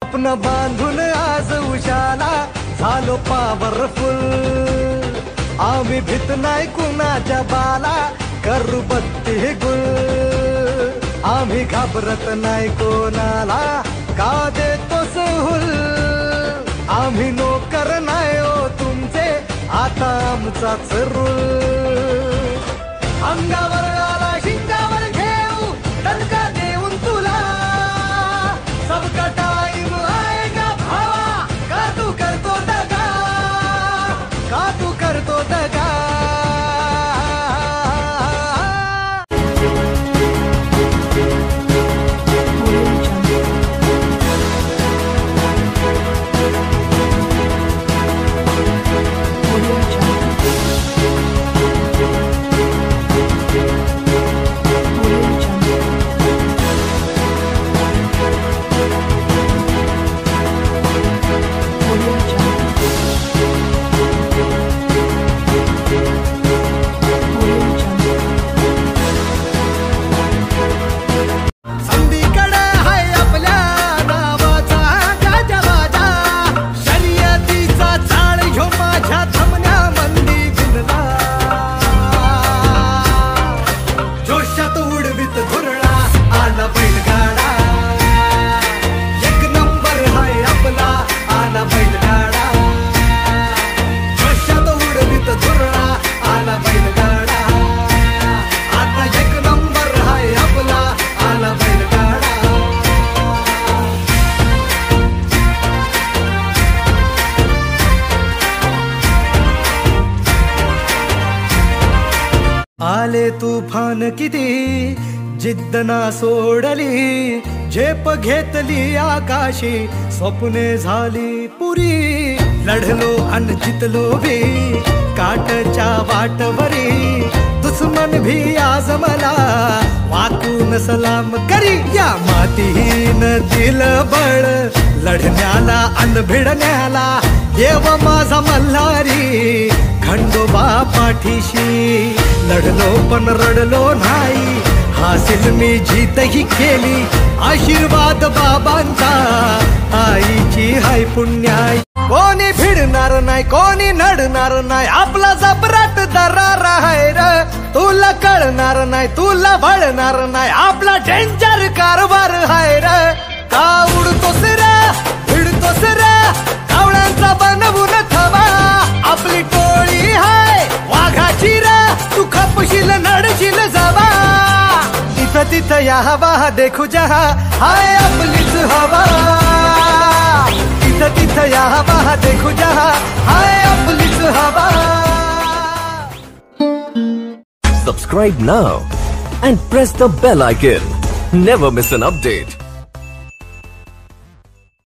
स्वप्न बांधून आज उशाला झालो पॉवरफुल। आम्ही भीत नाही कुणाच्या बाला, करू बत्ती गुल। आम्ही घाबरत नाही कोणाला, का देतो सहूल। आम्ही नोकर नाही हो तुमचे, आता आमचाच रूल। अंगावर आला शिंगावर घेऊ, दणका देऊन तुला। सबका टाइम आएगा भावा, का तू करतो दगा, का तू करतो दगा। आले तुफान किती, जिद्द ना सोडली। झेप घेतली आकाशी, स्वप्ने झाली पुरी। लढलो अन जितलो भी, काटच्या वाटवरी। दुश्मन भी आज मला वाकून सलाम करी। या मातीहीन दिल बळ, लढण्याला अन भिडण्याला। देव माझा मल्हारी, खंडोबा पाठीशी। लढलो पण रडलो नाही, हासिल मी जीतही केली। आशीर्वाद बाबांचा, आईची हाय पुण्याई। कोणी भिडणार नाही, कोणी नडणार नाही, आपला जबराट दरार आहे र। तुला कळणार नाही, तुला भळणार नाही, आपला डेंजर कारभार आहे र। का उडतोस रे, भिडतोस रे, कावळ्यांचा बनवून थवा। आपली टोळी हाय वाघाची रे, तू खपशील नडशील जावा। तिथं तिथं या हवा देखू जहा, हाय आपलीच हवा। तिथं तिथं या हवा देखू जहा, हाय आपलीच हवा। Subscribe now and press the bell icon. Never miss an update.